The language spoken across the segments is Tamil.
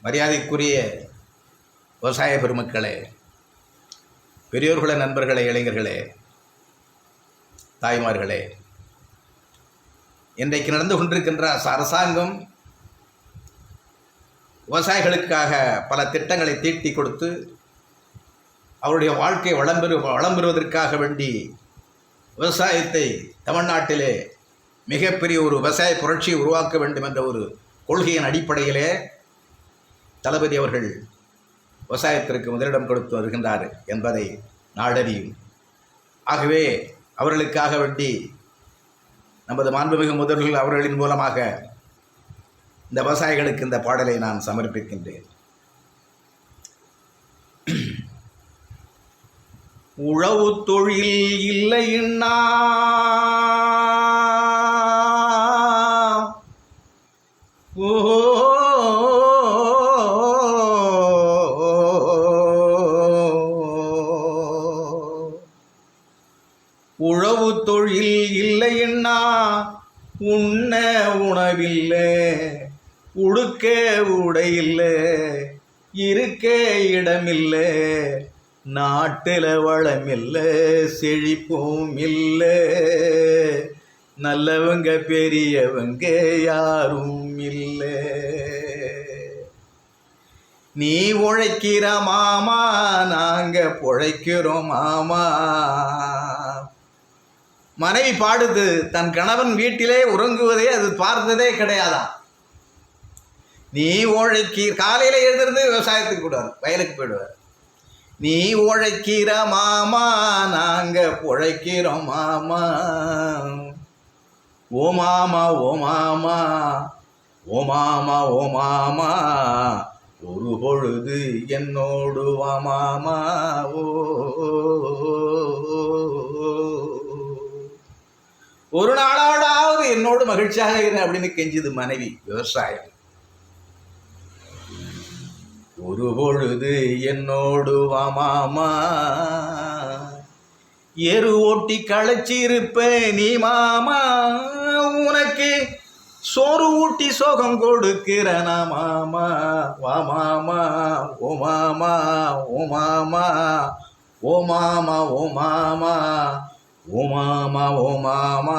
மரியாதைக்குரிய விவசாய பெருமக்களே, பெரியோர்களே, நண்பர்களே, இளைஞர்களே, தாய்மார்களே, இன்றைக்கு நடந்து கொண்டிருக்கின்ற அரசாங்கம் விவசாயிகளுக்காக பல திட்டங்களை தீட்டி கொடுத்து அவருடைய வாழ்க்கை வளம் பெறுவதற்காக வேண்டி விவசாயத்தை தமிழ்நாட்டிலே மிகப்பெரிய ஒரு விவசாய புரட்சியை உருவாக்க வேண்டும் என்ற ஒரு கொள்கையின் அடிப்படையிலே தளபதி அவர்கள் விவசாயத்திற்கு முதலிடம் கொடுத்து வருகின்றார் என்பதை நாடறியும். ஆகவே அவர்களுக்காக வேண்டி நமது மாண்புமிகு முதல்வர்கள் அவர்களின் மூலமாக இந்த விவசாயிகளுக்கு இந்த பாடலை நான் சமர்ப்பிக்கின்றேன். உழவு தொழில் இல்லைன்னா உழவு தொழில் இல்லைன்னா உண்ண உணவில்லை, உடுக்க உடையில்லை, இருக்க இடமில்லை, நாட்டில் வளமில்லை, செழிப்பும் இல்லை, நல்லவங்க பெரியவங்க யாரும் இல்லை. நீ உழைக்கிற மாமா, நாங்க பொழைக்கிறோம் மாமா. மனைவி பாடுது, தன் கணவன் வீட்டிலே உறங்குவதே அது பார்த்ததே கிடையாதான். நீ காலையில் எழுந்திருந்து விவசாயத்துக்கு போடுவார், வயலுக்கு போயிடுவார். நீ உழைக்கிற மாமா, நாங்க பொழைக்கிறோம் மாமா. ஓ மாமா ஓ மாமா ஓ மாமா ஓ மாமா, ஒரு பொழுது என்னோடு வா மாமா. ஓ ஒரு நாளோடாவது என்னோடு மகிழ்ச்சியாக இரு அப்படின்னு கெஞ்சுது மனைவி. விவசாயம் ஒரு பொழுது என்னோடு வா மாமா, எரு ஓட்டி களைச்சிருப்ப நீ மாமா, உனக்கு சோறு ஊட்டி சோகம் கொடுக்கிறனா மாமா. வா மாமா ஓ மாமா ஓ மாமா ஓ மாமா ஓ மாமா ஓ மாமா ஓ மாமா,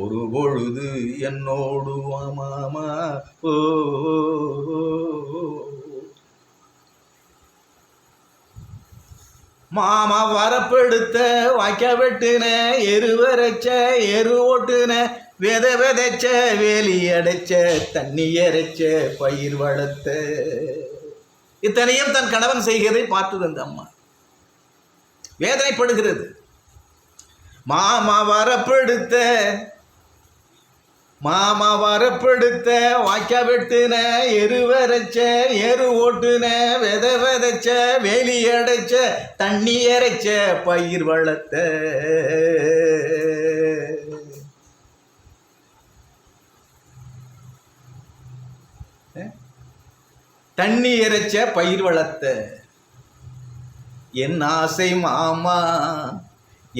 ஒரு பொழுது என்னோடு வா மாமா. ஓ மாமா வரப்பெடுத்த வாய்க்க வெட்டுன, எரு வரைச்ச எரு ஓட்டுன, விதைச்ச வேலி அடைச்ச, தண்ணி இறைச்ச பயிர் வளர்த்த. இத்தனையும் தன் கணவன் செய்கிறதை பார்த்தது அந்த அம்மா. வேதனைப்படுகிறது. மாமா வரப்படுத்த வாய்க்க வெட்டுன, எரு வரைச்ச எரு ஓட்டுன, விதைச்ச வேலி அடைச்ச, தண்ணி இறைச்ச பயிர் வளர்த்த. தண்ணி இறைச்ச பயிர் வளர்த்த. என் ஆசை மாமா,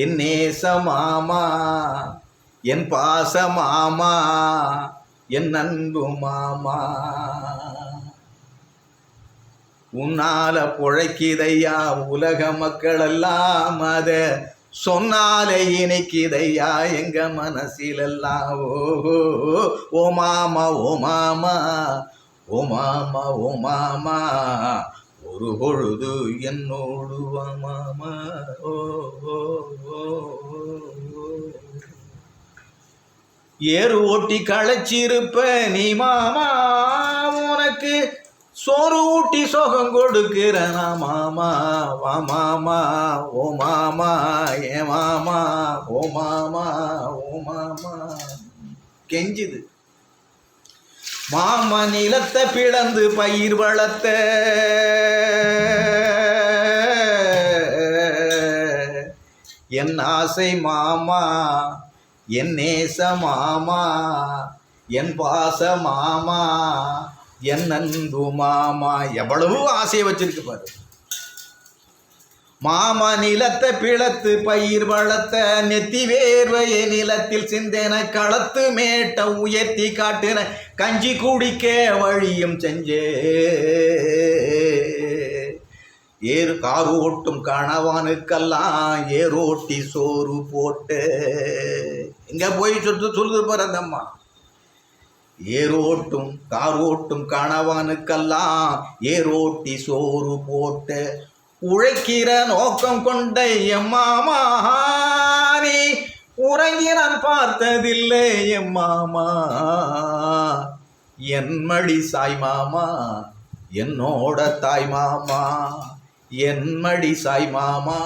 என் நேச மாமா, என் பாச மாமா, என் அன்பு மாமா, உன்னால பொழைக்கிதையா உலக மக்கள் எல்லாம், அத சொன்னாலே இணைக்கிதையா எங்க மனசிலெல்லாம். ஓ மாமா ஓ மாமா ஓ மாமா ஓ மாமா, ஒரு பொழுது என்னோடு வா மாமா. ஓ ஏறு ஓட்டி களைச்சிருப்ப நீ மாமா, உனக்கு சோறு ஊட்டி சோகம் கொடுக்கிறனா மாமா. வா மாமா ஓ மாமா ஏ மாமா ஓ மாமா ஓ மாமா கெஞ்சுது. மாமா நிலத்தை பிளந்து பயிர் வளர்த்த, என் ஆசை மாமா, என் நேச மாமா, என் பாச மாமா, என் அன்பு மாமா. எவ்வளவு ஆசையை வச்சிருக்கு பாரு. மாமா நிலத்தை பிளத்து பயிர் வளர்த்த நெத்தி வேர்வையை நிலத்தில் சிந்தன களத்து மேட்ட உயர்த்தி காட்டின கஞ்சி குடிக்க வழியும் செஞ்சே ஏறு காரு ஓட்டும் கணவானுக்கெல்லாம் ஏரோட்டி சோறு போட்டு இங்க போய் சொல்லுது பாரு அந்த அம்மா. ஏரோட்டும் காரோட்டும் கணவானுக்கெல்லாம் ஏரோட்டி சோறு போட்டு உழைக்கிற நோக்கம் கொண்ட எம்மாமா நீ உறங்கி நான் பார்த்ததில்லை எம்மாமா. என் மடி சாய் மாமா என்னோட தாய் மாமா, என் மடி சாய் மாமா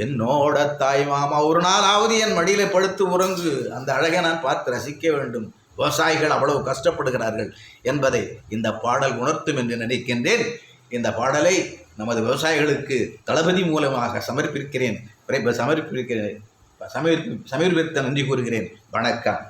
என்னோட தாய் மாமா. ஒரு நாளாவது என் மடியில் படுத்து உறங்கு, அந்த அழகை நான் பார்த்து ரசிக்க வேண்டும். விவசாயிகள் அவ்வளவு கஷ்டப்படுகிறார்கள் என்பதை இந்த பாடல் உணர்த்தும் என்று நினைக்கின்றேன். இந்த பாடலை நமது விவசாயிகளுக்கு தளபதி மூலமாக சமர்ப்பித்த நன்றி கூறுகிறேன். வணக்கம்.